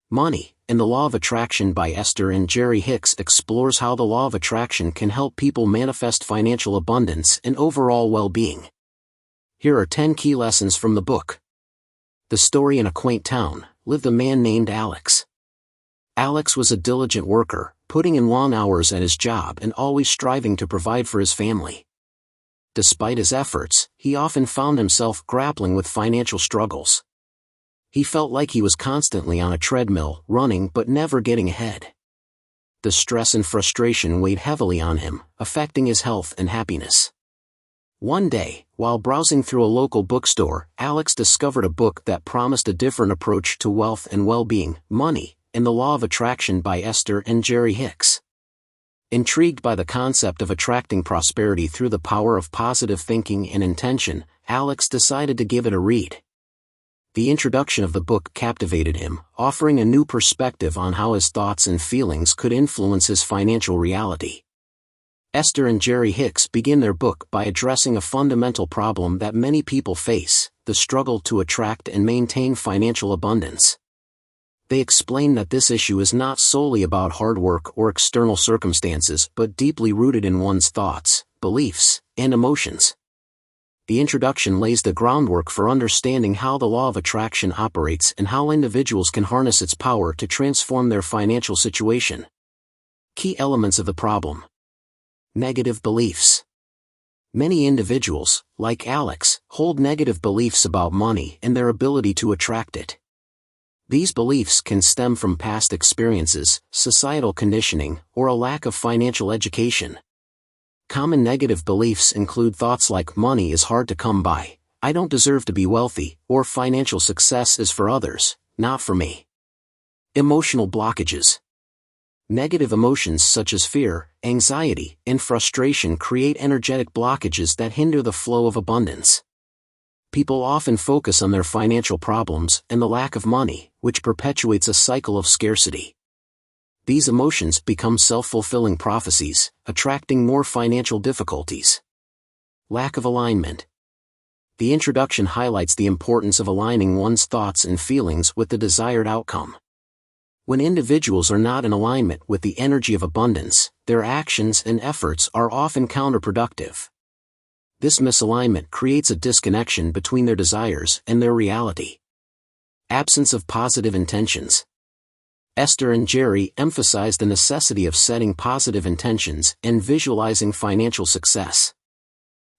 Money and the Law of Attraction by Esther and Jerry Hicks explores how the law of attraction can help people manifest financial abundance and overall well-being. Here are 10 key lessons from the book. The story: in a quaint town lived a man named Alex. Alex was a diligent worker, putting in long hours at his job and always striving to provide for his family. Despite his efforts, he often found himself grappling with financial struggles. He felt like he was constantly on a treadmill, running but never getting ahead. The stress and frustration weighed heavily on him, affecting his health and happiness. One day, while browsing through a local bookstore, Alex discovered a book that promised a different approach to wealth and well-being: Money and the Law of Attraction by Esther and Jerry Hicks. Intrigued by the concept of attracting prosperity through the power of positive thinking and intention, Alex decided to give it a read. The introduction of the book captivated him, offering a new perspective on how his thoughts and feelings could influence his financial reality. Esther and Jerry Hicks begin their book by addressing a fundamental problem that many people face: the struggle to attract and maintain financial abundance. They explain that this issue is not solely about hard work or external circumstances, but deeply rooted in one's thoughts, beliefs, and emotions. The introduction lays the groundwork for understanding how the law of attraction operates and how individuals can harness its power to transform their financial situation. Key elements of the problem. Negative beliefs. Many individuals, like Alex, hold negative beliefs about money and their ability to attract it. These beliefs can stem from past experiences, societal conditioning, or a lack of financial education. Common negative beliefs include thoughts like money is hard to come by, I don't deserve to be wealthy, or financial success is for others, not for me. Emotional blockages. Negative emotions such as fear, anxiety, and frustration create energetic blockages that hinder the flow of abundance. People often focus on their financial problems and the lack of money, which perpetuates a cycle of scarcity. These emotions become self-fulfilling prophecies, attracting more financial difficulties. Lack of alignment. The introduction highlights the importance of aligning one's thoughts and feelings with the desired outcome. When individuals are not in alignment with the energy of abundance, their actions and efforts are often counterproductive. This misalignment creates a disconnection between their desires and their reality. Absence of positive intentions. Esther and Jerry emphasize the necessity of setting positive intentions and visualizing financial success.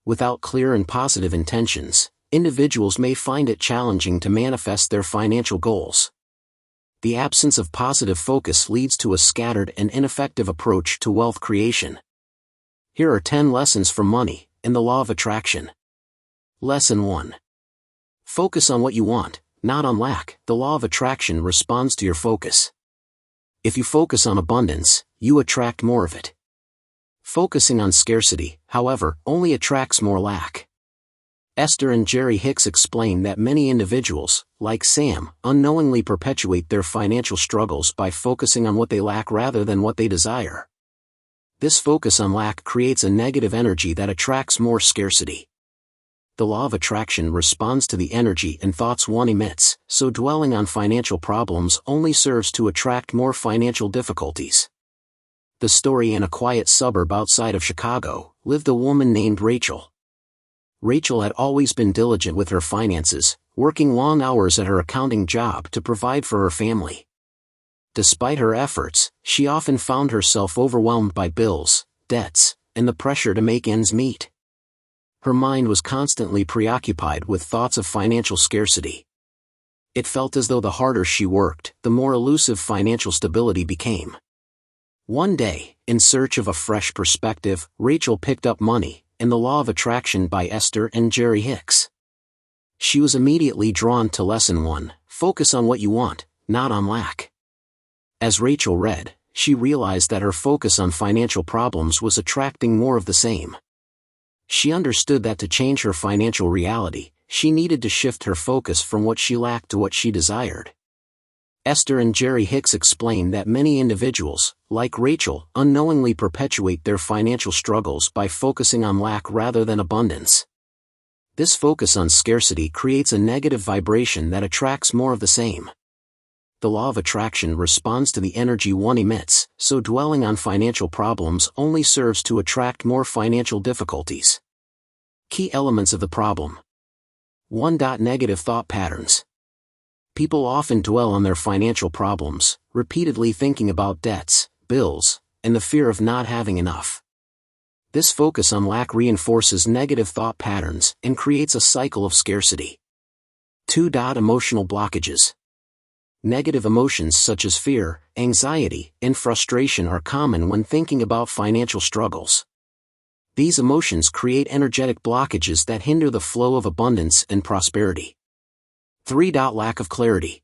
Without clear and positive intentions, individuals may find it challenging to manifest their financial goals. The absence of positive focus leads to a scattered and ineffective approach to wealth creation. Here are 10 lessons from Money and the Law of Attraction. Lesson 1. Focus on what you want, not on lack. The law of attraction responds to your focus. If you focus on abundance, you attract more of it. Focusing on scarcity, however, only attracts more lack. Esther and Jerry Hicks explain that many individuals, like Sam, unknowingly perpetuate their financial struggles by focusing on what they lack rather than what they desire. This focus on lack creates a negative energy that attracts more scarcity. The law of attraction responds to the energy and thoughts one emits, so dwelling on financial problems only serves to attract more financial difficulties. The story: in a quiet suburb outside of Chicago, lived a woman named Rachel. Rachel had always been diligent with her finances, working long hours at her accounting job to provide for her family. Despite her efforts, she often found herself overwhelmed by bills, debts, and the pressure to make ends meet. Her mind was constantly preoccupied with thoughts of financial scarcity. It felt as though the harder she worked, the more elusive financial stability became. One day, in search of a fresh perspective, Rachel picked up Money and the Law of Attraction by Esther and Jerry Hicks. She was immediately drawn to Lesson 1, Focus on what you want, not on lack. As Rachel read, she realized that her focus on financial problems was attracting more of the same. She understood that to change her financial reality, she needed to shift her focus from what she lacked to what she desired. Esther and Jerry Hicks explain that many individuals, like Rachel, unknowingly perpetuate their financial struggles by focusing on lack rather than abundance. This focus on scarcity creates a negative vibration that attracts more of the same. The law of attraction responds to the energy one emits, so dwelling on financial problems only serves to attract more financial difficulties. Key elements of the problem. 1. Negative thought patterns. People often dwell on their financial problems, repeatedly thinking about debts, bills, and the fear of not having enough. This focus on lack reinforces negative thought patterns and creates a cycle of scarcity. 2. Emotional blockages. Negative emotions such as fear, anxiety, and frustration are common when thinking about financial struggles. These emotions create energetic blockages that hinder the flow of abundance and prosperity. 3. Lack of clarity.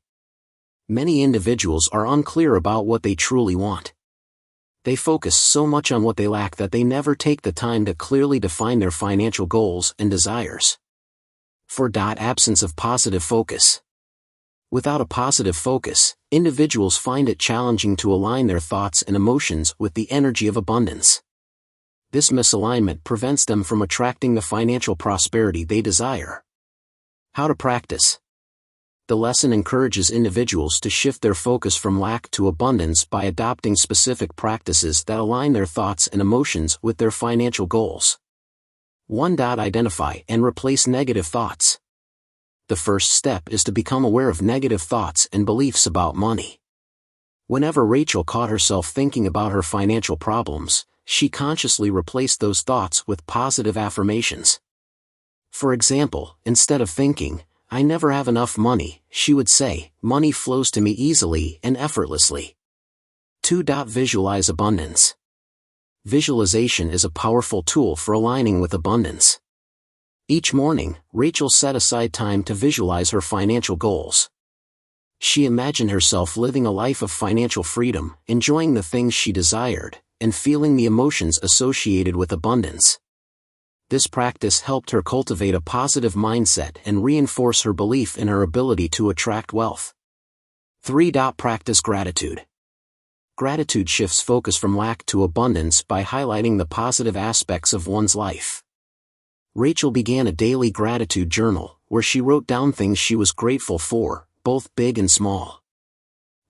Many individuals are unclear about what they truly want. They focus so much on what they lack that they never take the time to clearly define their financial goals and desires. 4. Absence of positive focus. Without a positive focus, individuals find it challenging to align their thoughts and emotions with the energy of abundance. This misalignment prevents them from attracting the financial prosperity they desire. How to practice. The lesson encourages individuals to shift their focus from lack to abundance by adopting specific practices that align their thoughts and emotions with their financial goals. 1. Identify and replace negative thoughts. The first step is to become aware of negative thoughts and beliefs about money. Whenever Rachel caught herself thinking about her financial problems, she consciously replaced those thoughts with positive affirmations. For example, instead of thinking, "I never have enough money," she would say, "Money flows to me easily and effortlessly." 2. Visualize abundance. Visualization is a powerful tool for aligning with abundance. Each morning, Rachel set aside time to visualize her financial goals. She imagined herself living a life of financial freedom, enjoying the things she desired, and feeling the emotions associated with abundance. This practice helped her cultivate a positive mindset and reinforce her belief in her ability to attract wealth. 3. Practice gratitude. Gratitude shifts focus from lack to abundance by highlighting the positive aspects of one's life. Rachel began a daily gratitude journal, where she wrote down things she was grateful for, both big and small.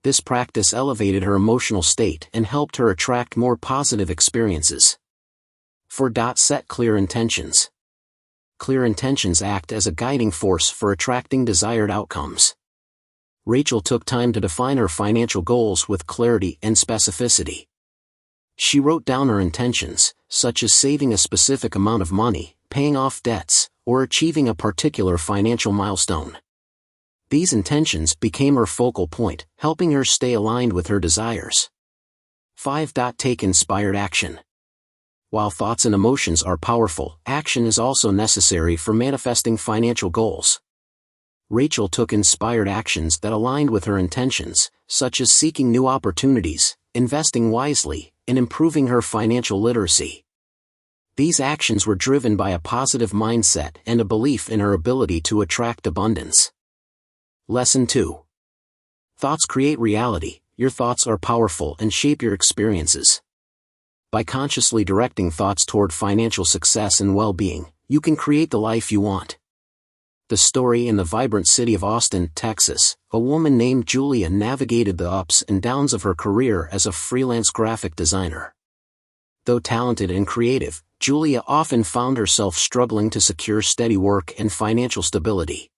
This practice elevated her emotional state and helped her attract more positive experiences. 4. Set clear intentions. Clear intentions act as a guiding force for attracting desired outcomes. Rachel took time to define her financial goals with clarity and specificity. She wrote down her intentions, such as saving a specific amount of money, paying off debts, or achieving a particular financial milestone. These intentions became her focal point, helping her stay aligned with her desires. 5. Take inspired action. While thoughts and emotions are powerful, action is also necessary for manifesting financial goals. Rachel took inspired actions that aligned with her intentions, such as seeking new opportunities, investing wisely, and improving her financial literacy. These actions were driven by a positive mindset and a belief in her ability to attract abundance. Lesson 2. Thoughts create reality. Your thoughts are powerful and shape your experiences. By consciously directing thoughts toward financial success and well-being, you can create the life you want. The story: in the vibrant city of Austin, Texas, a woman named Julia navigated the ups and downs of her career as a freelance graphic designer. Though talented and creative, Julia often found herself struggling to secure steady work and financial stability.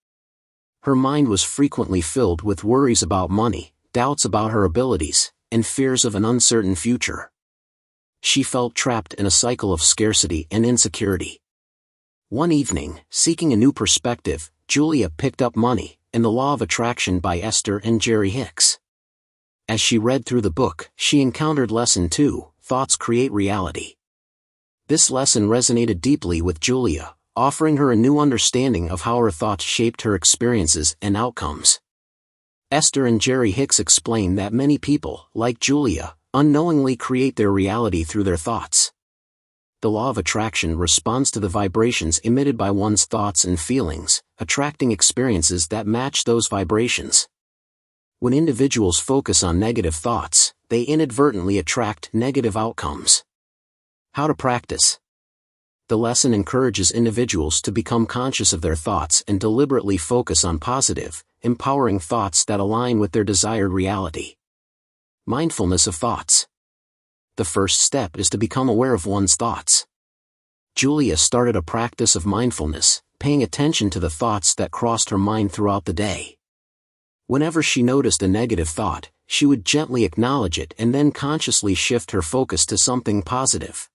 Her mind was frequently filled with worries about money, doubts about her abilities, and fears of an uncertain future. She felt trapped in a cycle of scarcity and insecurity. One evening, seeking a new perspective, Julia picked up Money and the Law of Attraction by Esther and Jerry Hicks. As she read through the book, she encountered Lesson 2, Thoughts Create Reality. This lesson resonated deeply with Julia, offering her a new understanding of how her thoughts shaped her experiences and outcomes. Esther and Jerry Hicks explain that many people, like Julia, unknowingly create their reality through their thoughts. The law of attraction responds to the vibrations emitted by one's thoughts and feelings, attracting experiences that match those vibrations. When individuals focus on negative thoughts, they inadvertently attract negative outcomes. How to practice. The lesson encourages individuals to become conscious of their thoughts and deliberately focus on positive, empowering thoughts that align with their desired reality. Mindfulness of thoughts. The first step is to become aware of one's thoughts. Julia started a practice of mindfulness, paying attention to the thoughts that crossed her mind throughout the day. Whenever she noticed a negative thought, she would gently acknowledge it and then consciously shift her focus to something positive.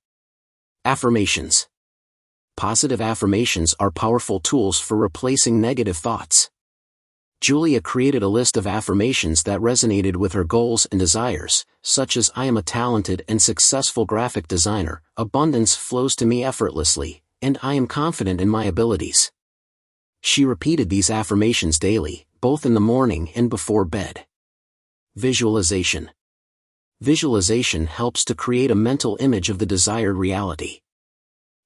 Affirmations. Positive affirmations are powerful tools for replacing negative thoughts. Julia created a list of affirmations that resonated with her goals and desires, such as "I am a talented and successful graphic designer, abundance flows to me effortlessly, and I am confident in my abilities." She repeated these affirmations daily, both in the morning and before bed. Visualization. Visualization helps to create a mental image of the desired reality.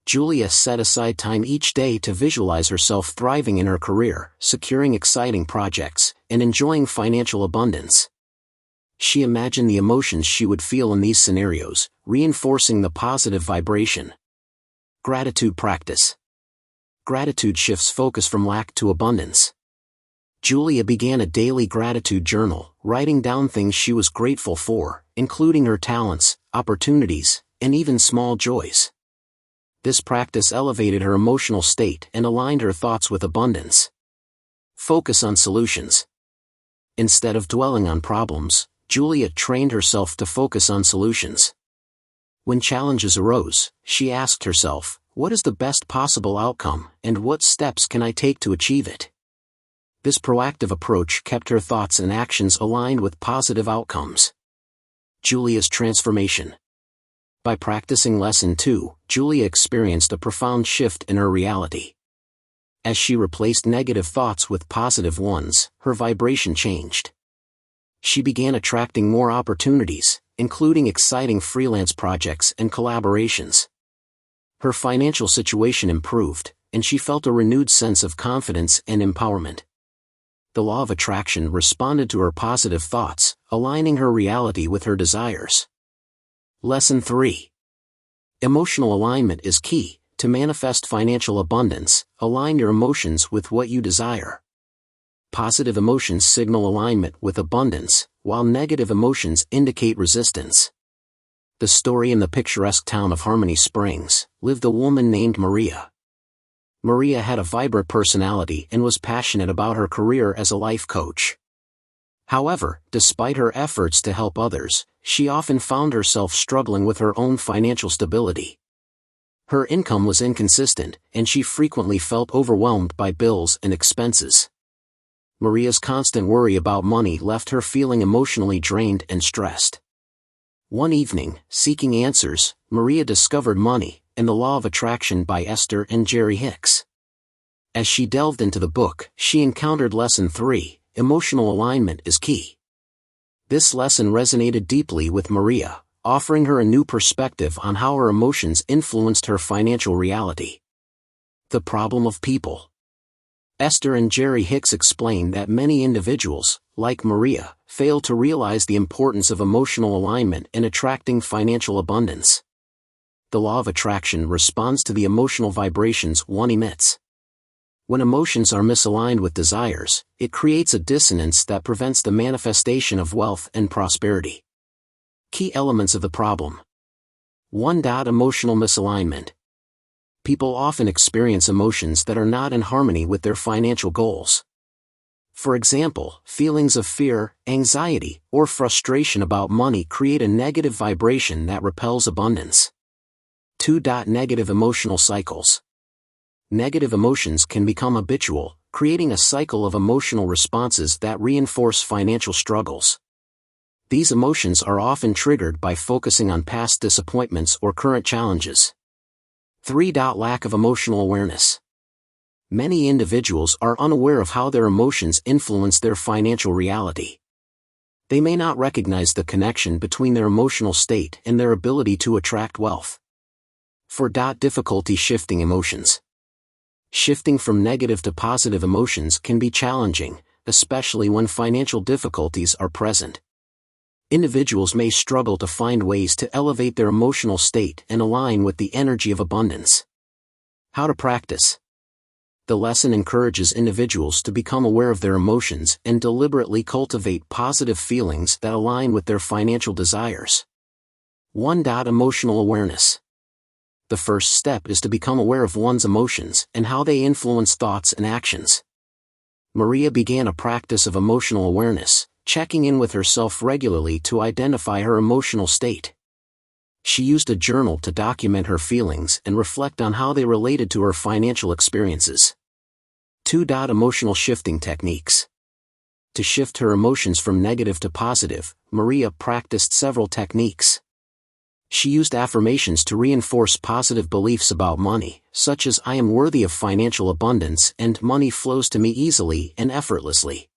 Julia set aside time each day to visualize herself thriving in her career, securing exciting projects, and enjoying financial abundance. She imagined the emotions she would feel in these scenarios, reinforcing the positive vibration. Gratitude practice. Gratitude shifts focus from lack to abundance. Julia began a daily gratitude journal, writing down things she was grateful for, including her talents, opportunities, and even small joys. This practice elevated her emotional state and aligned her thoughts with abundance. Focus on solutions. Instead of dwelling on problems, Julia trained herself to focus on solutions. When challenges arose, she asked herself, "What is the best possible outcome, and what steps can I take to achieve it?" This proactive approach kept her thoughts and actions aligned with positive outcomes. Julia's transformation. By practicing Lesson 2, Julia experienced a profound shift in her reality. As she replaced negative thoughts with positive ones, her vibration changed. She began attracting more opportunities, including exciting freelance projects and collaborations. Her financial situation improved, and she felt a renewed sense of confidence and empowerment. The law of attraction responded to her positive thoughts, aligning her reality with her desires. Lesson 3. Emotional alignment is key. To manifest financial abundance, align your emotions with what you desire. Positive emotions signal alignment with abundance, while negative emotions indicate resistance. The story in the picturesque town of Harmony Springs lived a woman named Maria. Maria had a vibrant personality and was passionate about her career as a life coach. However, despite her efforts to help others, she often found herself struggling with her own financial stability. Her income was inconsistent, and she frequently felt overwhelmed by bills and expenses. Maria's constant worry about money left her feeling emotionally drained and stressed. One evening, seeking answers, Maria discovered Money and the Law of Attraction by Esther and Jerry Hicks. As she delved into the book, she encountered Lesson 3, Emotional Alignment is Key. This lesson resonated deeply with Maria, offering her a new perspective on how her emotions influenced her financial reality. The problem of people. Esther and Jerry Hicks explained that many individuals, like Maria, fail to realize the importance of emotional alignment in attracting financial abundance. The law of attraction responds to the emotional vibrations one emits. When emotions are misaligned with desires, it creates a dissonance that prevents the manifestation of wealth and prosperity. Key elements of the problem. 1. Emotional misalignment. People often experience emotions that are not in harmony with their financial goals. For example, feelings of fear, anxiety, or frustration about money create a negative vibration that repels abundance. 2. Negative emotional cycles. Negative emotions can become habitual, creating a cycle of emotional responses that reinforce financial struggles. These emotions are often triggered by focusing on past disappointments or current challenges. 3. Lack of emotional awareness. Many individuals are unaware of how their emotions influence their financial reality. They may not recognize the connection between their emotional state and their ability to attract wealth. 4. Difficulty shifting emotions. Shifting from negative to positive emotions can be challenging, especially when financial difficulties are present. Individuals may struggle to find ways to elevate their emotional state and align with the energy of abundance. How to practice. The lesson encourages individuals to become aware of their emotions and deliberately cultivate positive feelings that align with their financial desires. 1. Emotional awareness. The first step is to become aware of one's emotions and how they influence thoughts and actions. Maria began a practice of emotional awareness, checking in with herself regularly to identify her emotional state. She used a journal to document her feelings and reflect on how they related to her financial experiences. 2. Emotional shifting techniques. To shift her emotions from negative to positive, Maria practiced several techniques. She used affirmations to reinforce positive beliefs about money, such as "I am worthy of financial abundance" and "money flows to me easily and effortlessly."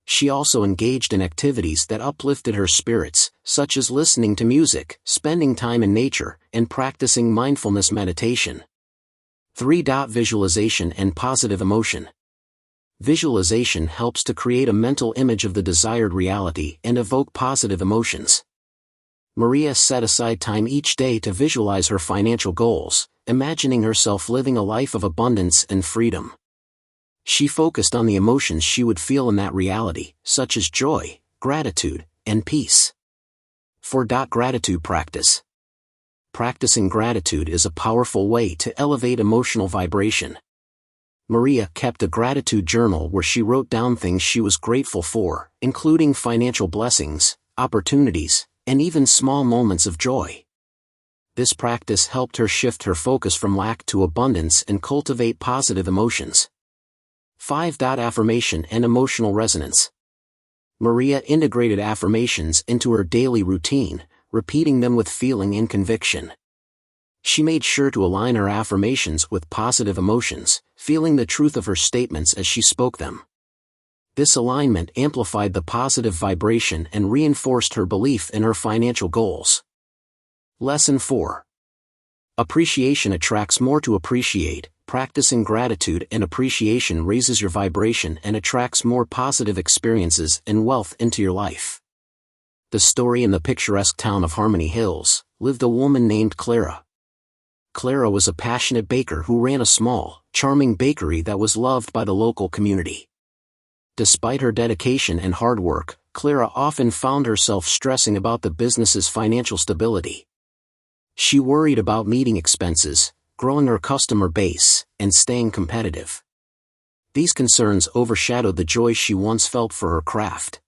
She also engaged in activities that uplifted her spirits, such as listening to music, spending time in nature, and practicing mindfulness meditation. 3. Visualization and positive emotion. Visualization helps to create a mental image of the desired reality and evoke positive emotions. Maria set aside time each day to visualize her financial goals, imagining herself living a life of abundance and freedom. She focused on the emotions she would feel in that reality, such as joy, gratitude, and peace. 4. Gratitude practice. Practicing gratitude is a powerful way to elevate emotional vibration. Maria kept a gratitude journal where she wrote down things she was grateful for, including financial blessings, opportunities, and even small moments of joy. This practice helped her shift her focus from lack to abundance and cultivate positive emotions. 5. Affirmation and emotional resonance. Maria integrated affirmations into her daily routine, repeating them with feeling and conviction. She made sure to align her affirmations with positive emotions, feeling the truth of her statements as she spoke them. This alignment amplified the positive vibration and reinforced her belief in her financial goals. Lesson 4. Appreciation attracts more to appreciate. Practicing gratitude and appreciation raises your vibration and attracts more positive experiences and wealth into your life. The story: in the picturesque town of Harmony Hills, lived a woman named Clara. Clara was a passionate baker who ran a small, charming bakery that was loved by the local community. Despite her dedication and hard work, Clara often found herself stressing about the business's financial stability. She worried about meeting expenses, growing her customer base, and staying competitive. These concerns overshadowed the joy she once felt for her craft.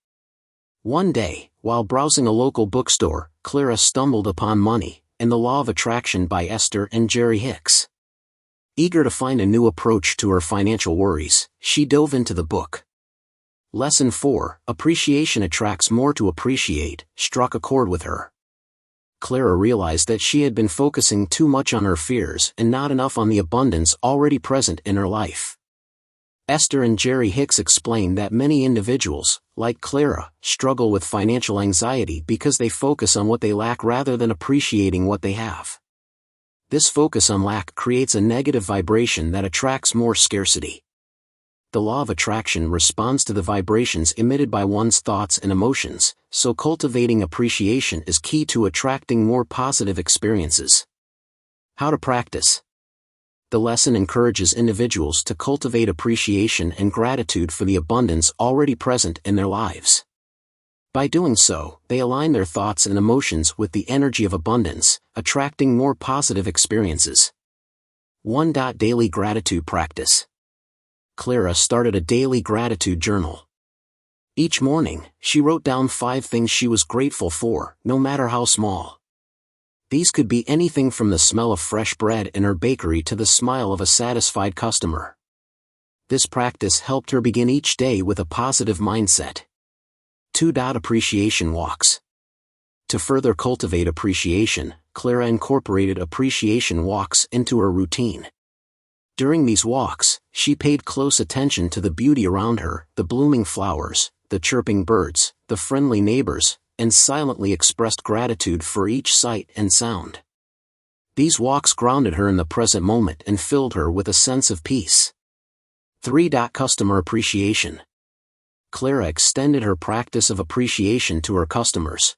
One day, while browsing a local bookstore, Clara stumbled upon Money and the Law of Attraction by Esther and Jerry Hicks. Eager to find a new approach to her financial worries, she dove into the book. Lesson 4, Appreciation attracts more to appreciate, struck a chord with her. Clara realized that she had been focusing too much on her fears and not enough on the abundance already present in her life. Esther and Jerry Hicks explained that many individuals, like Clara, struggle with financial anxiety because they focus on what they lack rather than appreciating what they have. This focus on lack creates a negative vibration that attracts more scarcity. The law of attraction responds to the vibrations emitted by one's thoughts and emotions, so cultivating appreciation is key to attracting more positive experiences. How to practice. The lesson encourages individuals to cultivate appreciation and gratitude for the abundance already present in their lives. By doing so, they align their thoughts and emotions with the energy of abundance, attracting more positive experiences. 1. Daily gratitude practice. Clara started a daily gratitude journal. Each morning, she wrote down 5 things she was grateful for, no matter how small. These could be anything from the smell of fresh bread in her bakery to the smile of a satisfied customer. This practice helped her begin each day with a positive mindset. 2. Appreciation walks. To further cultivate appreciation, Clara incorporated appreciation walks into her routine. During these walks, she paid close attention to the beauty around her, the blooming flowers, the chirping birds, the friendly neighbors, and silently expressed gratitude for each sight and sound. These walks grounded her in the present moment and filled her with a sense of peace. 3. Customer appreciation. Clara extended her practice of appreciation to her customers.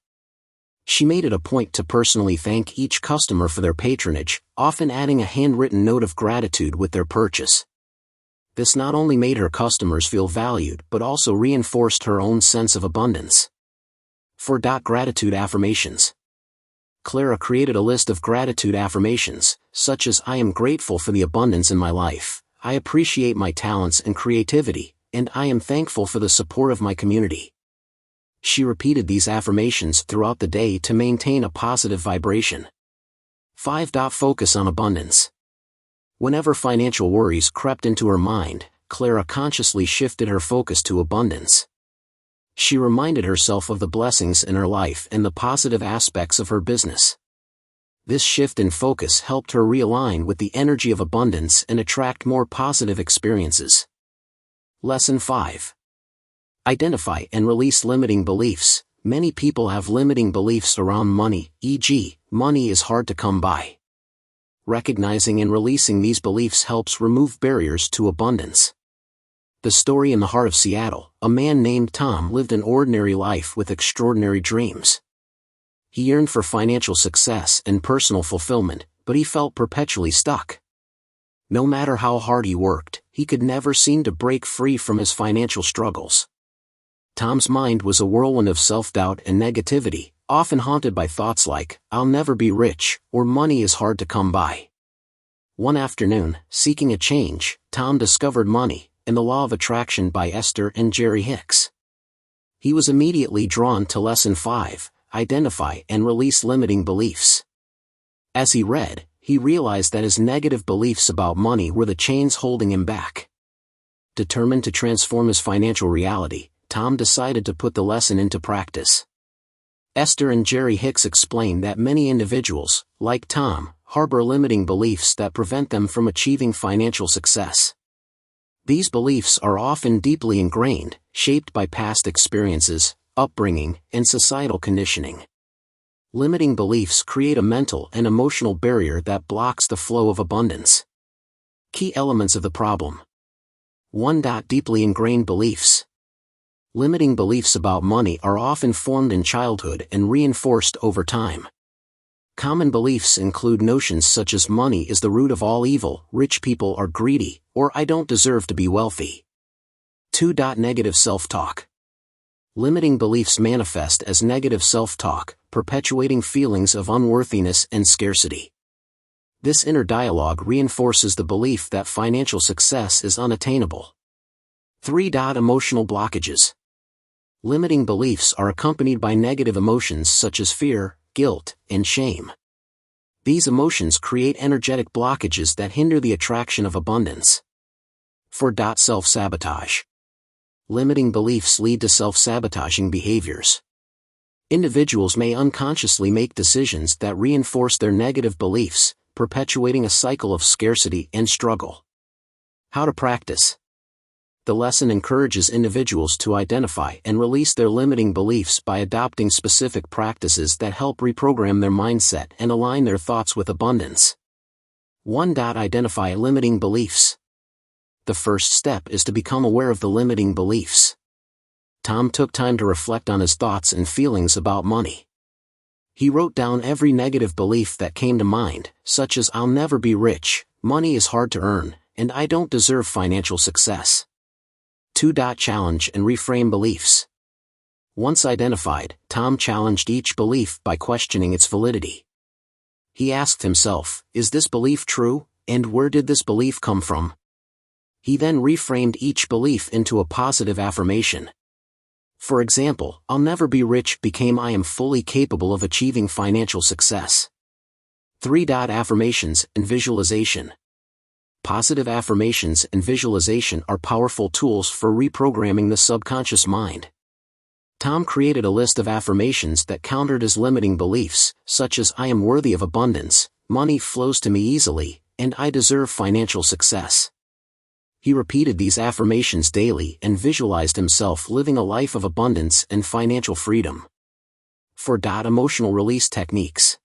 She made it a point to personally thank each customer for their patronage, often adding a handwritten note of gratitude with their purchase. This not only made her customers feel valued but also reinforced her own sense of abundance. 4. Gratitude affirmations. Clara created a list of gratitude affirmations, such as I am grateful for the abundance in my life, I appreciate my talents and creativity, and I am thankful for the support of my community. She repeated these affirmations throughout the day to maintain a positive vibration. 5. Focus on abundance. Whenever financial worries crept into her mind, Clara consciously shifted her focus to abundance. She reminded herself of the blessings in her life and the positive aspects of her business. This shift in focus helped her realign with the energy of abundance and attract more positive experiences. Lesson 5. Identify and release limiting beliefs. Many people have limiting beliefs around money, e.g., money is hard to come by. Recognizing and releasing these beliefs helps remove barriers to abundance. The story in the heart of Seattle, a man named Tom lived an ordinary life with extraordinary dreams. He yearned for financial success and personal fulfillment, but he felt perpetually stuck. No matter how hard he worked, he could never seem to break free from his financial struggles. Tom's mind was a whirlwind of self-doubt and negativity, often haunted by thoughts like, I'll never be rich, or money is hard to come by. One afternoon, seeking a change, Tom discovered Money and the Law of Attraction by Esther and Jerry Hicks. He was immediately drawn to Lesson 5, Identify and Release Limiting Beliefs. As he read, he realized that his negative beliefs about money were the chains holding him back. Determined to transform his financial reality, Tom decided to put the lesson into practice. Esther and Jerry Hicks explained that many individuals, like Tom, harbor limiting beliefs that prevent them from achieving financial success. These beliefs are often deeply ingrained, shaped by past experiences, upbringing, and societal conditioning. Limiting beliefs create a mental and emotional barrier that blocks the flow of abundance. Key elements of the problem. 1. Deeply ingrained beliefs. Limiting beliefs about money are often formed in childhood and reinforced over time. Common beliefs include notions such as money is the root of all evil, rich people are greedy, or I don't deserve to be wealthy. 2. Negative self-talk. Limiting beliefs manifest as negative self-talk, perpetuating feelings of unworthiness and scarcity. This inner dialogue reinforces the belief that financial success is unattainable. 3. Emotional blockages. Limiting beliefs are accompanied by negative emotions such as fear, guilt, and shame. These emotions create energetic blockages that hinder the attraction of abundance. 4. Self-sabotage. Limiting beliefs lead to self-sabotaging behaviors. Individuals may unconsciously make decisions that reinforce their negative beliefs, perpetuating a cycle of scarcity and struggle. How to practice. The lesson encourages individuals to identify and release their limiting beliefs by adopting specific practices that help reprogram their mindset and align their thoughts with abundance. 1. Identify limiting beliefs. The first step is to become aware of the limiting beliefs. Tom took time to reflect on his thoughts and feelings about money. He wrote down every negative belief that came to mind, such as I'll never be rich, money is hard to earn, and I don't deserve financial success. 2. Challenge and reframe beliefs. Once identified, Tom challenged each belief by questioning its validity. He asked himself, is this belief true, and where did this belief come from? He then reframed each belief into a positive affirmation. For example, I'll never be rich became I am fully capable of achieving financial success. 3. Affirmations and visualization. Positive affirmations and visualization are powerful tools for reprogramming the subconscious mind. Tom created a list of affirmations that countered his limiting beliefs, such as I am worthy of abundance, money flows to me easily, and I deserve financial success. He repeated these affirmations daily and visualized himself living a life of abundance and financial freedom. 4. Emotional release techniques.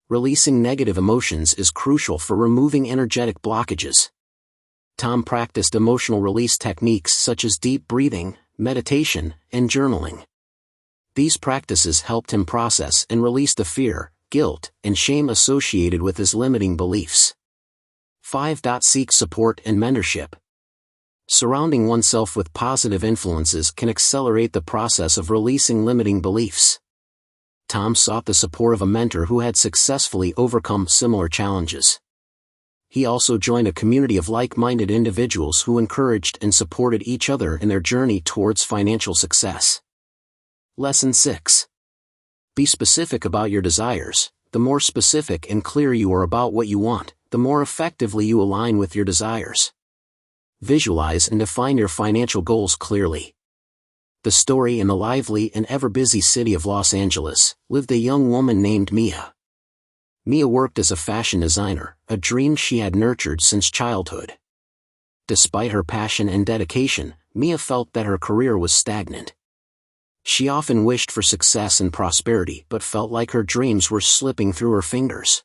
Releasing negative emotions is crucial for removing energetic blockages. Tom practiced emotional release techniques such as deep breathing, meditation, and journaling. These practices helped him process and release the fear, guilt, and shame associated with his limiting beliefs. 5. Seek support and mentorship. Surrounding oneself with positive influences can accelerate the process of releasing limiting beliefs. Tom sought the support of a mentor who had successfully overcome similar challenges. He also joined a community of like-minded individuals who encouraged and supported each other in their journey towards financial success. Lesson 6. Be specific about your desires. The more specific and clear you are about what you want, the more effectively you align with your desires. Visualize and define your financial goals clearly. The story: in the lively and ever-busy city of Los Angeles, lived a young woman named Mia. Mia worked as a fashion designer, a dream she had nurtured since childhood. Despite her passion and dedication, Mia felt that her career was stagnant. She often wished for success and prosperity but felt like her dreams were slipping through her fingers.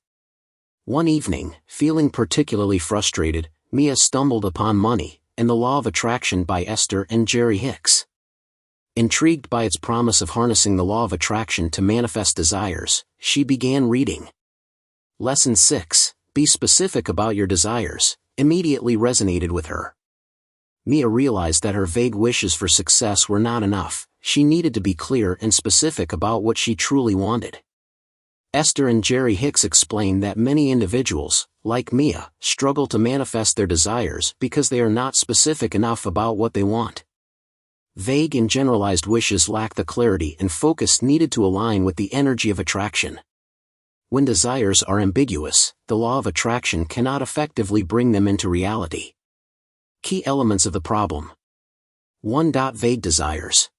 One evening, feeling particularly frustrated, Mia stumbled upon Money and the Law of Attraction by Esther and Jerry Hicks. Intrigued by its promise of harnessing the law of attraction to manifest desires, she began reading. Lesson 6. Be specific about your desires, immediately resonated with her. Mia realized that her vague wishes for success were not enough. She needed to be clear and specific about what she truly wanted. Esther and Jerry Hicks explained that many individuals, like Mia, struggle to manifest their desires because they are not specific enough about what they want. Vague and generalized wishes lack the clarity and focus needed to align with the energy of attraction. When desires are ambiguous, the law of attraction cannot effectively bring them into reality. Key elements of the problem. 1. Vague desires.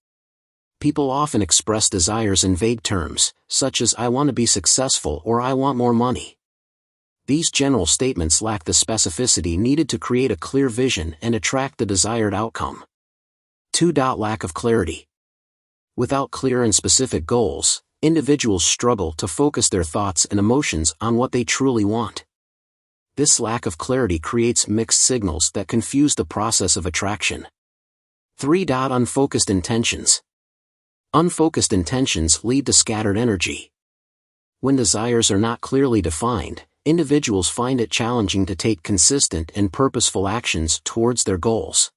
People often express desires in vague terms, such as "I want to be successful" or "I want more money." These general statements lack the specificity needed to create a clear vision and attract the desired outcome. 2. Lack of clarity. Without clear and specific goals, individuals struggle to focus their thoughts and emotions on what they truly want. This lack of clarity creates mixed signals that confuse the process of attraction. 3. Unfocused intentions. Unfocused intentions lead to scattered energy. When desires are not clearly defined, individuals find it challenging to take consistent and purposeful actions towards their goals.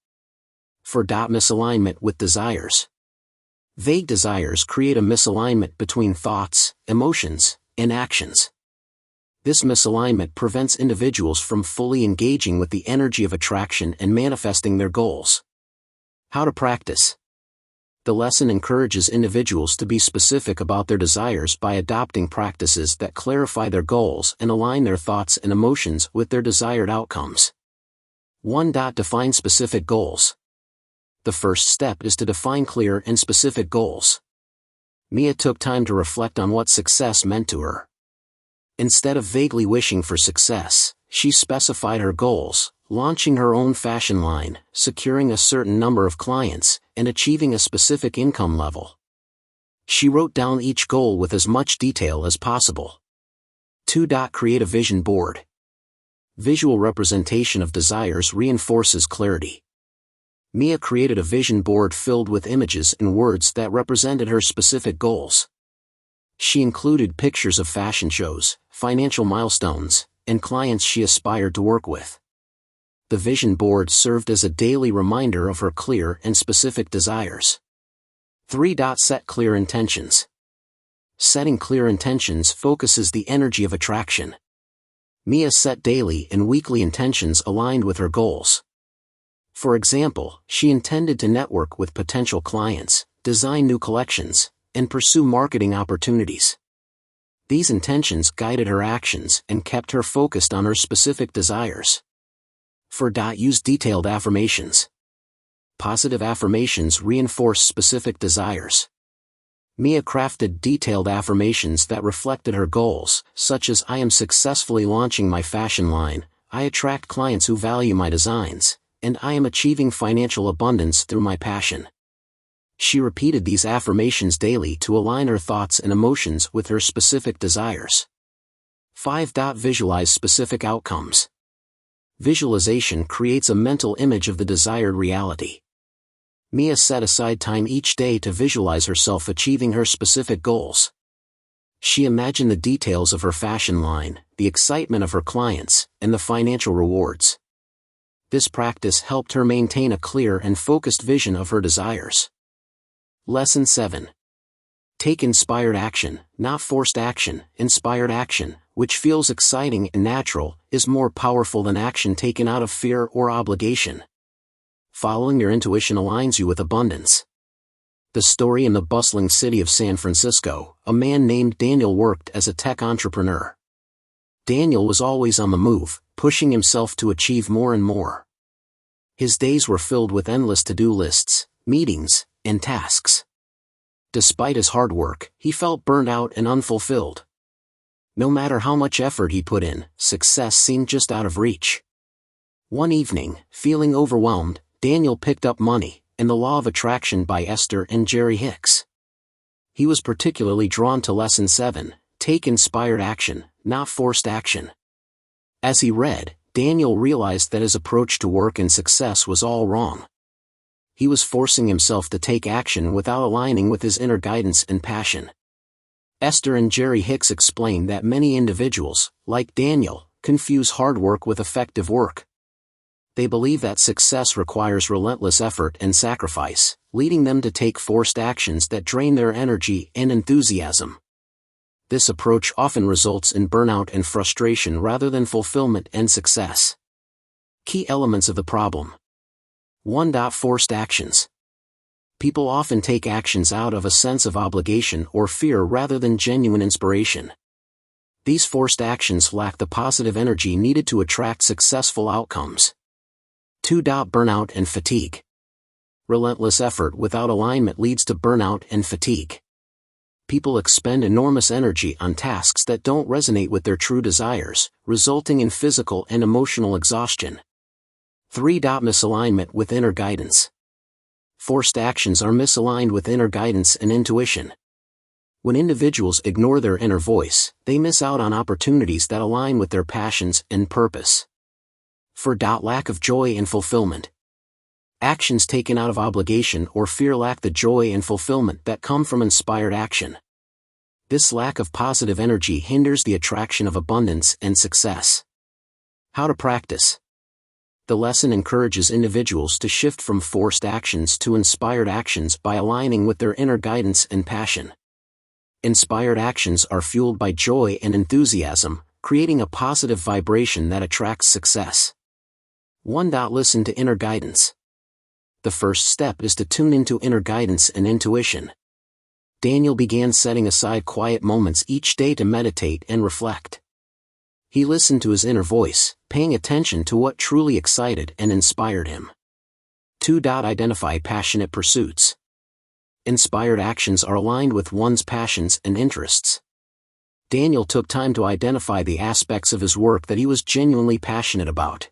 4. Misalignment with desires. Vague desires create a misalignment between thoughts, emotions, and actions. This misalignment prevents individuals from fully engaging with the energy of attraction and manifesting their goals. How to practice. The lesson encourages individuals to be specific about their desires by adopting practices that clarify their goals and align their thoughts and emotions with their desired outcomes. 1. Define specific goals. The first step is to define clear and specific goals. Mia took time to reflect on what success meant to her. Instead of vaguely wishing for success, she specified her goals: launching her own fashion line, securing a certain number of clients, and achieving a specific income level. She wrote down each goal with as much detail as possible. 2. Create a vision board. Visual representation of desires reinforces clarity. Mia created a vision board filled with images and words that represented her specific goals. She included pictures of fashion shows, financial milestones, and clients she aspired to work with. The vision board served as a daily reminder of her clear and specific desires. 3. Set clear intentions. Setting clear intentions focuses the energy of attraction. Mia set daily and weekly intentions aligned with her goals. For example, she intended to network with potential clients, design new collections, and pursue marketing opportunities. These intentions guided her actions and kept her focused on her specific desires. 4. Use detailed affirmations. Positive affirmations reinforce specific desires. Mia crafted detailed affirmations that reflected her goals, such as "I am successfully launching my fashion line," "I attract clients who value my designs," and "I am achieving financial abundance through my passion." She repeated these affirmations daily to align her thoughts and emotions with her specific desires. 5. Visualize specific outcomes. Visualization creates a mental image of the desired reality. Mia set aside time each day to visualize herself achieving her specific goals. She imagined the details of her fashion line, the excitement of her clients, and the financial rewards. This practice helped her maintain a clear and focused vision of her desires. Lesson 7. Take inspired action, not forced action. Inspired action, which feels exciting and natural, is more powerful than action taken out of fear or obligation. Following your intuition aligns you with abundance. The story: in the bustling city of San Francisco, a man named Daniel worked as a tech entrepreneur. Daniel was always on the move, pushing himself to achieve more and more. His days were filled with endless to-do lists, meetings, and tasks. Despite his hard work, he felt burned out and unfulfilled. No matter how much effort he put in, success seemed just out of reach. One evening, feeling overwhelmed, Daniel picked up Money and the Law of Attraction by Esther and Jerry Hicks. He was particularly drawn to Lesson 7, Take inspired action, not forced action. As he read, Daniel realized that his approach to work and success was all wrong. He was forcing himself to take action without aligning with his inner guidance and passion. Esther and Jerry Hicks explained that many individuals, like Daniel, confuse hard work with effective work. They believe that success requires relentless effort and sacrifice, leading them to take forced actions that drain their energy and enthusiasm. This approach often results in burnout and frustration rather than fulfillment and success. Key elements of the problem. 1. Forced actions. People often take actions out of a sense of obligation or fear rather than genuine inspiration. These forced actions lack the positive energy needed to attract successful outcomes. 2. Burnout and fatigue. Relentless effort without alignment leads to burnout and fatigue. People expend enormous energy on tasks that don't resonate with their true desires, resulting in physical and emotional exhaustion. 3. Misalignment with inner guidance. Forced actions are misaligned with inner guidance and intuition. When individuals ignore their inner voice, they miss out on opportunities that align with their passions and purpose. 4. Lack of joy and fulfillment. Actions taken out of obligation or fear lack the joy and fulfillment that come from inspired action. This lack of positive energy hinders the attraction of abundance and success. How to practice. The lesson encourages individuals to shift from forced actions to inspired actions by aligning with their inner guidance and passion. Inspired actions are fueled by joy and enthusiasm, creating a positive vibration that attracts success. 1. Listen to inner guidance. The first step is to tune into inner guidance and intuition. Daniel began setting aside quiet moments each day to meditate and reflect. He listened to his inner voice, paying attention to what truly excited and inspired him. 2. Identify passionate pursuits. Inspired actions are aligned with one's passions and interests. Daniel took time to identify the aspects of his work that he was genuinely passionate about.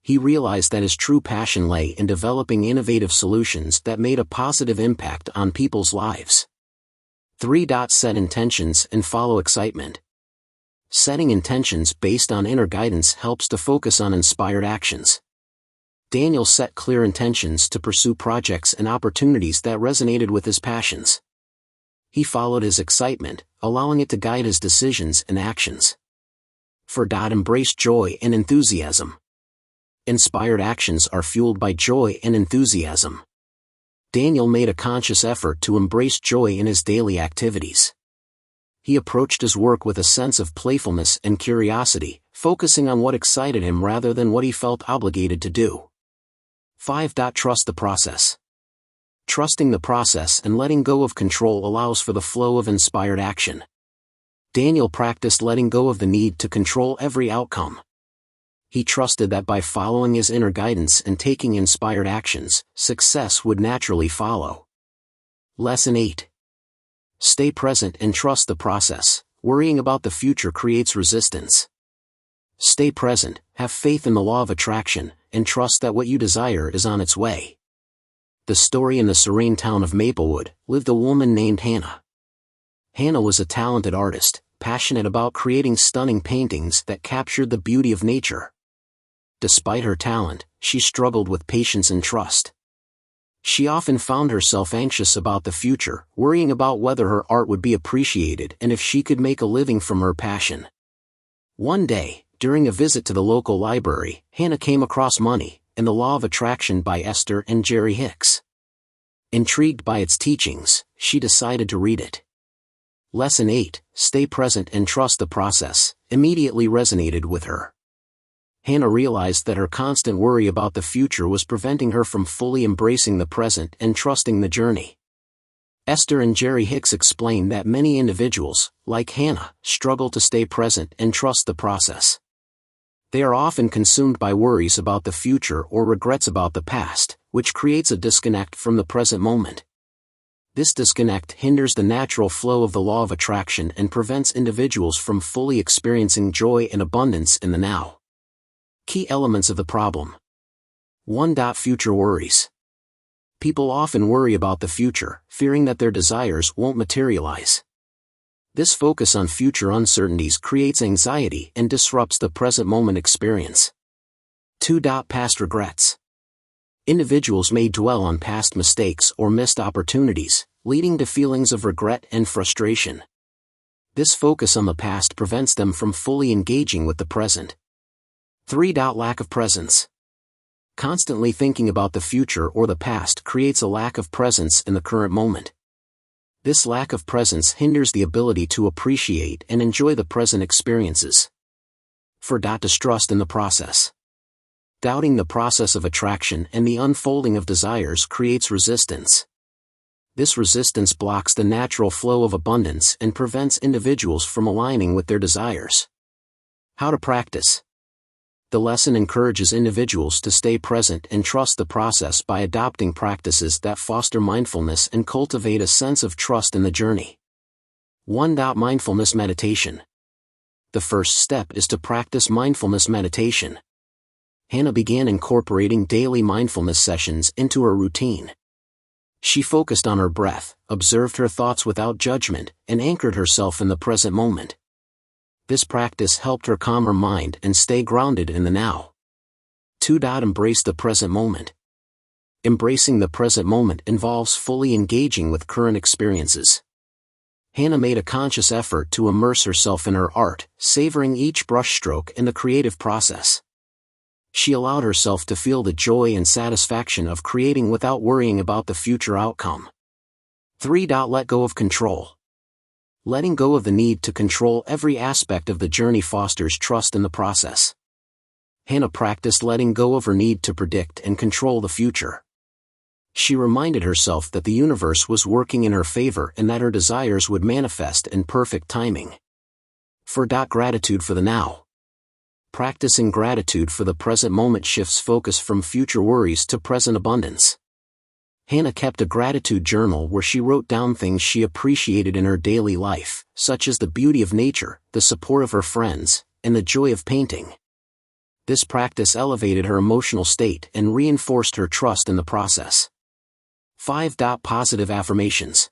He realized that his true passion lay in developing innovative solutions that made a positive impact on people's lives. 3. Set intentions and follow excitement. Setting intentions based on inner guidance helps to focus on inspired actions. Daniel set clear intentions to pursue projects and opportunities that resonated with his passions. He followed his excitement, allowing it to guide his decisions and actions. 4. Embrace joy and enthusiasm. Inspired actions are fueled by joy and enthusiasm. Daniel made a conscious effort to embrace joy in his daily activities. He approached his work with a sense of playfulness and curiosity, focusing on what excited him rather than what he felt obligated to do. 5. Trust the process. Trusting the process and letting go of control allows for the flow of inspired action. Daniel practiced letting go of the need to control every outcome. He trusted that by following his inner guidance and taking inspired actions, success would naturally follow. Lesson 8. Stay present and trust the process. Worrying about the future creates resistance. Stay present, have faith in the law of attraction, and trust that what you desire is on its way. The story: in the serene town of Maplewood, lived a woman named Hannah. Hannah was a talented artist, passionate about creating stunning paintings that captured the beauty of nature. Despite her talent, she struggled with patience and trust. She often found herself anxious about the future, worrying about whether her art would be appreciated and if she could make a living from her passion. One day, During a visit to the local library, Hannah came across Money and the Law of Attraction by Esther and Jerry Hicks. Intrigued by its teachings, she decided to read it. Lesson 8, Stay Present and Trust the Process, immediately resonated with her. Hannah realized that her constant worry about the future was preventing her from fully embracing the present and trusting the journey. Esther and Jerry Hicks explained that many individuals, like Hannah, struggle to stay present and trust the process. They are often consumed by worries about the future or regrets about the past, which creates a disconnect from the present moment. This disconnect hinders the natural flow of the law of attraction and prevents individuals from fully experiencing joy and abundance in the now. Key elements of the problem. 1. Future worries. People often worry about the future, fearing that their desires won't materialize. This focus on future uncertainties creates anxiety and disrupts the present moment experience. 2. Past regrets. Individuals may dwell on past mistakes or missed opportunities, leading to feelings of regret and frustration. This focus on the past prevents them from fully engaging with the present. 3. Lack of presence. Constantly thinking about the future or the past creates a lack of presence in the current moment. This lack of presence hinders the ability to appreciate and enjoy the present experiences. 4. Distrust in the process. Doubting the process of attraction and the unfolding of desires creates resistance. This resistance blocks the natural flow of abundance and prevents individuals from aligning with their desires. How to practice. The lesson encourages individuals to stay present and trust the process by adopting practices that foster mindfulness and cultivate a sense of trust in the journey. 1. Mindfulness meditation. The first step is to practice mindfulness meditation. Hannah began incorporating daily mindfulness sessions into her routine. She focused on her breath, observed her thoughts without judgment, and anchored herself in the present moment. This practice helped her calm her mind and stay grounded in the now. 2. Embrace the present moment. Embracing the present moment involves fully engaging with current experiences. Hannah made a conscious effort to immerse herself in her art, savoring each brushstroke in the creative process. She allowed herself to feel the joy and satisfaction of creating without worrying about the future outcome. 3. Let go of control. Letting go of the need to control every aspect of the journey fosters trust in the process. Hannah practiced letting go of her need to predict and control the future. She reminded herself that the universe was working in her favor and that her desires would manifest in perfect timing. 4. Gratitude for the now. Practicing gratitude for the present moment shifts focus from future worries to present abundance. Hannah kept a gratitude journal where she wrote down things she appreciated in her daily life, such as the beauty of nature, the support of her friends, and the joy of painting. This practice elevated her emotional state and reinforced her trust in the process. 5. Positive affirmations.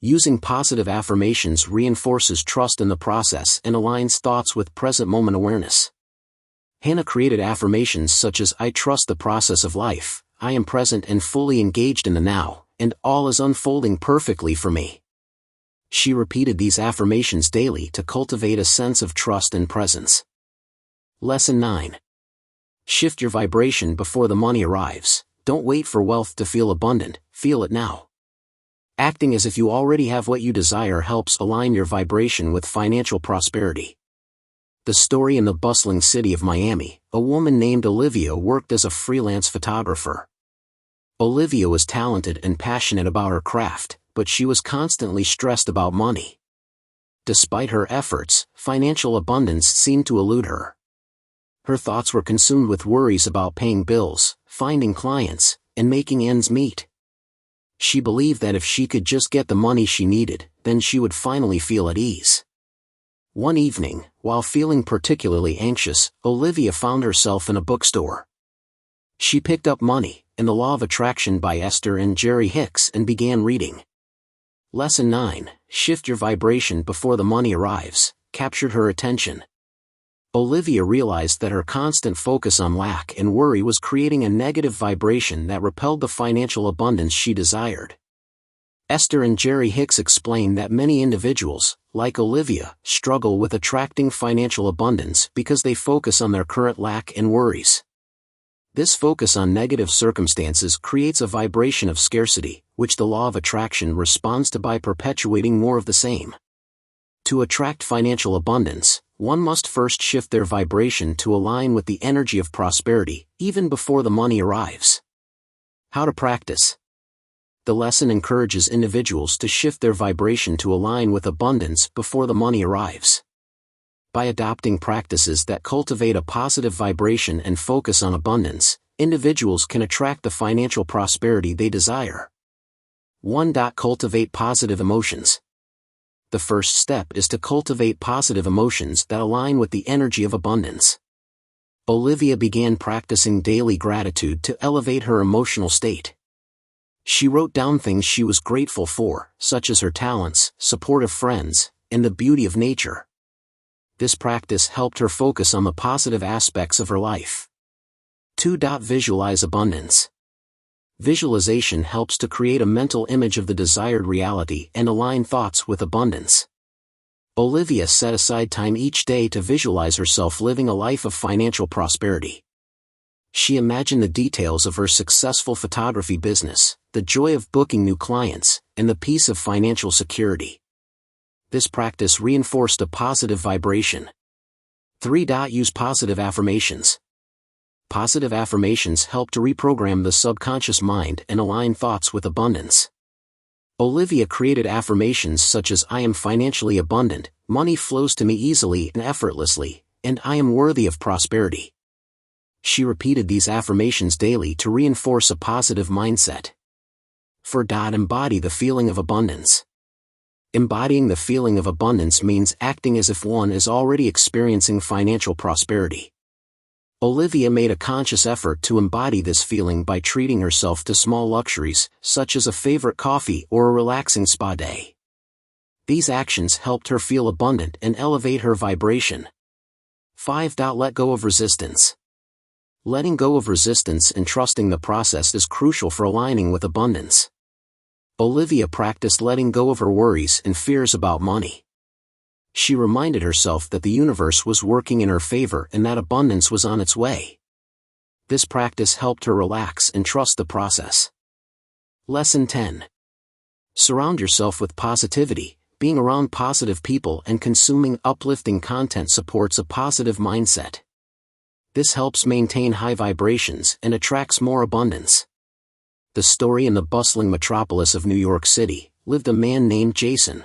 Using positive affirmations reinforces trust in the process and aligns thoughts with present moment awareness. Hannah created affirmations such as "I trust the process of life, I am present and fully engaged in the now, and all is unfolding perfectly for me." She repeated these affirmations daily to cultivate a sense of trust and presence. Lesson 9. Shift your vibration before the money arrives. Don't wait for wealth to feel abundant, feel it now. Acting as if you already have what you desire helps align your vibration with financial prosperity. The story in the bustling city of Miami, a woman named Olivia worked as a freelance photographer. Olivia was talented and passionate about her craft, but she was constantly stressed about money. Despite her efforts, financial abundance seemed to elude her. Her thoughts were consumed with worries about paying bills, finding clients, and making ends meet. She believed that if she could just get the money she needed, then she would finally feel at ease. One evening, while feeling particularly anxious, Olivia found herself in a bookstore. She picked up Money and the Law of Attraction by Esther and Jerry Hicks and began reading. Lesson 9, Shift your vibration before the money arrives, captured her attention. Olivia realized that her constant focus on lack and worry was creating a negative vibration that repelled the financial abundance she desired. Esther and Jerry Hicks explain that many individuals, like Olivia, struggle with attracting financial abundance because they focus on their current lack and worries. This focus on negative circumstances creates a vibration of scarcity, which the law of attraction responds to by perpetuating more of the same. To attract financial abundance, one must first shift their vibration to align with the energy of prosperity, even before the money arrives. How to practice? The lesson encourages individuals to shift their vibration to align with abundance before the money arrives. By adopting practices that cultivate a positive vibration and focus on abundance, individuals can attract the financial prosperity they desire. 1. Cultivate positive emotions. The first step is to cultivate positive emotions that align with the energy of abundance. Olivia began practicing daily gratitude to elevate her emotional state. She wrote down things she was grateful for, such as her talents, supportive friends, and the beauty of nature. This practice helped her focus on the positive aspects of her life. 2. Visualize abundance. Visualization helps to create a mental image of the desired reality and align thoughts with abundance. Olivia set aside time each day to visualize herself living a life of financial prosperity. She imagined the details of her successful photography business, the joy of booking new clients, and the peace of financial security. This practice reinforced a positive vibration. 3. Use positive affirmations. Positive affirmations help to reprogram the subconscious mind and align thoughts with abundance. Olivia created affirmations such as "I am financially abundant, money flows to me easily and effortlessly, and I am worthy of prosperity." She repeated these affirmations daily to reinforce a positive mindset. 4. Embody the feeling of abundance. Embodying the feeling of abundance means acting as if one is already experiencing financial prosperity. Olivia made a conscious effort to embody this feeling by treating herself to small luxuries, such as a favorite coffee or a relaxing spa day. These actions helped her feel abundant and elevate her vibration. 5. Let go of resistance. Letting go of resistance and trusting the process is crucial for aligning with abundance. Olivia practiced letting go of her worries and fears about money. She reminded herself that the universe was working in her favor and that abundance was on its way. This practice helped her relax and trust the process. Lesson 10. Surround yourself with positivity. Being around positive people and consuming uplifting content supports a positive mindset. This helps maintain high vibrations and attracts more abundance. The story: in the bustling metropolis of New York City, lived a man named Jason.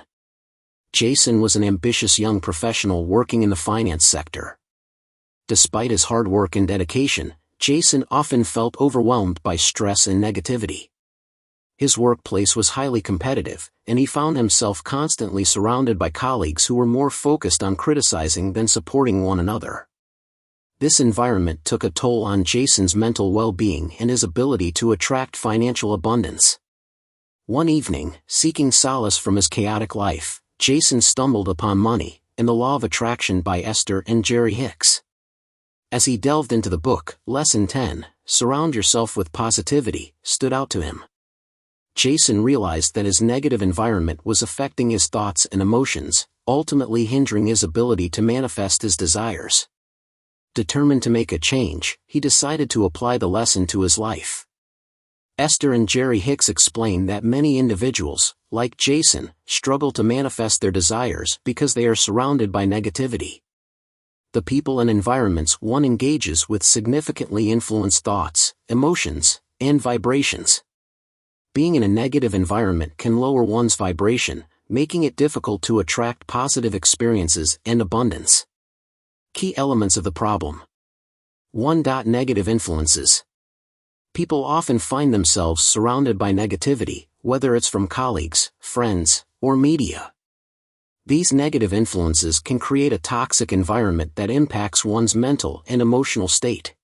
Jason was an ambitious young professional working in the finance sector. Despite his hard work and dedication, Jason often felt overwhelmed by stress and negativity. His workplace was highly competitive, and he found himself constantly surrounded by colleagues who were more focused on criticizing than supporting one another. This environment took a toll on Jason's mental well-being and his ability to attract financial abundance. One evening, seeking solace from his chaotic life, Jason stumbled upon Money and the Law of Attraction by Esther and Jerry Hicks. As he delved into the book, Lesson 10, Surround Yourself with Positivity, stood out to him. Jason realized that his negative environment was affecting his thoughts and emotions, ultimately hindering his ability to manifest his desires. Determined to make a change, he decided to apply the lesson to his life. Esther and Jerry Hicks explain that many individuals, like Jason, struggle to manifest their desires because they are surrounded by negativity. The people and environments one engages with significantly influence thoughts, emotions, and vibrations. Being in a negative environment can lower one's vibration, making it difficult to attract positive experiences and abundance. Key elements of the problem. 1. Negative influences. People often find themselves surrounded by negativity, whether it's from colleagues, friends, or media. These negative influences can create a toxic environment that impacts one's mental and emotional state.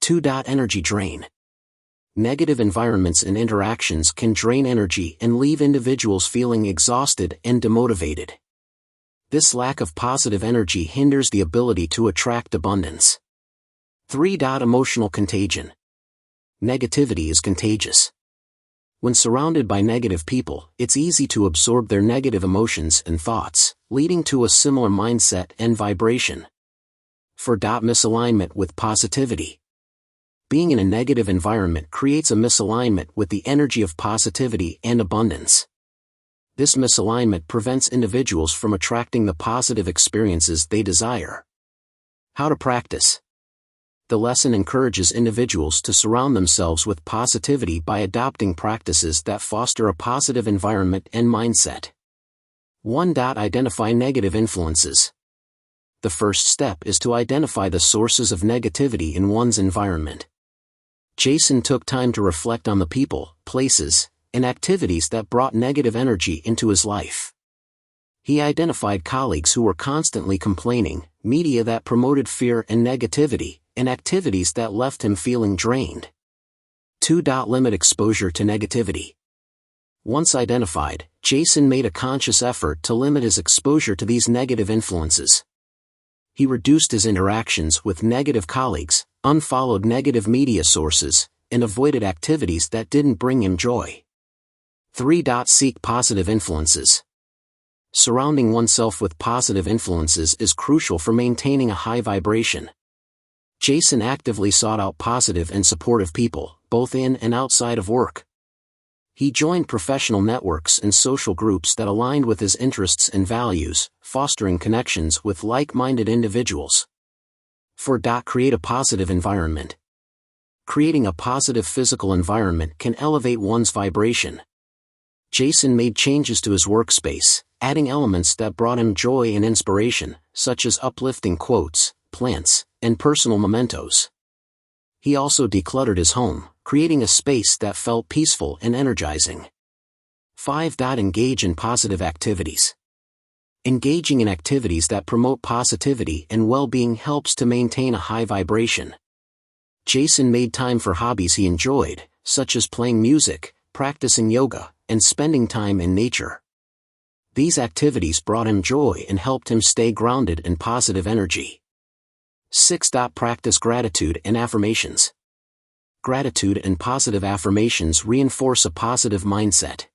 2. Energy drain. Negative environments and interactions can drain energy and leave individuals feeling exhausted and demotivated. This lack of positive energy hinders the ability to attract abundance. 3. Emotional contagion. Negativity is contagious. When surrounded by negative people, it's easy to absorb their negative emotions and thoughts, leading to a similar mindset and vibration. 4. Misalignment with positivity. Being in a negative environment creates a misalignment with the energy of positivity and abundance. This misalignment prevents individuals from attracting the positive experiences they desire. How to practice. The lesson encourages individuals to surround themselves with positivity by adopting practices that foster a positive environment and mindset. 1. Identify negative influences. The first step is to identify the sources of negativity in one's environment. Jason took time to reflect on the people, places, and activities that brought negative energy into his life. He identified colleagues who were constantly complaining, media that promoted fear and negativity, and activities that left him feeling drained. 2. Limit exposure to negativity. Once identified, Jason made a conscious effort to limit his exposure to these negative influences. He reduced his interactions with negative colleagues, unfollowed negative media sources, and avoided activities that didn't bring him joy. 3. Seek positive influences. Surrounding oneself with positive influences is crucial for maintaining a high vibration. Jason actively sought out positive and supportive people, both in and outside of work. He joined professional networks and social groups that aligned with his interests and values, fostering connections with like-minded individuals. 4. Create a positive environment. Creating a positive physical environment can elevate one's vibration. Jason made changes to his workspace, adding elements that brought him joy and inspiration, such as uplifting quotes, plants, and personal mementos. He also decluttered his home, creating a space that felt peaceful and energizing. 5. Engage in positive activities. Engaging in activities that promote positivity and well-being helps to maintain a high vibration. Jason made time for hobbies he enjoyed, such as playing music, practicing yoga, and spending time in nature. These activities brought him joy and helped him stay grounded in positive energy. 6. Practice gratitude and affirmations. Gratitude and positive affirmations reinforce a positive mindset.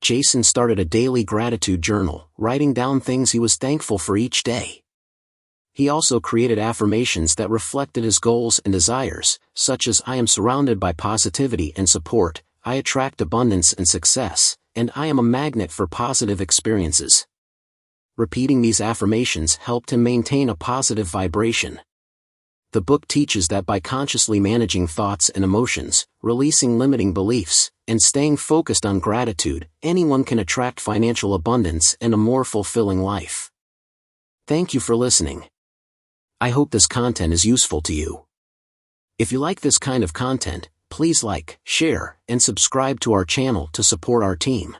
Jason started a daily gratitude journal, writing down things he was thankful for each day. He also created affirmations that reflected his goals and desires, such as "I am surrounded by positivity and support, I attract abundance and success, and I am a magnet for positive experiences." Repeating these affirmations helped him maintain a positive vibration. The book teaches that by consciously managing thoughts and emotions, releasing limiting beliefs, and staying focused on gratitude, anyone can attract financial abundance and a more fulfilling life. Thank you for listening. I hope this content is useful to you. If you like this kind of content, please like, share, and subscribe to our channel to support our team.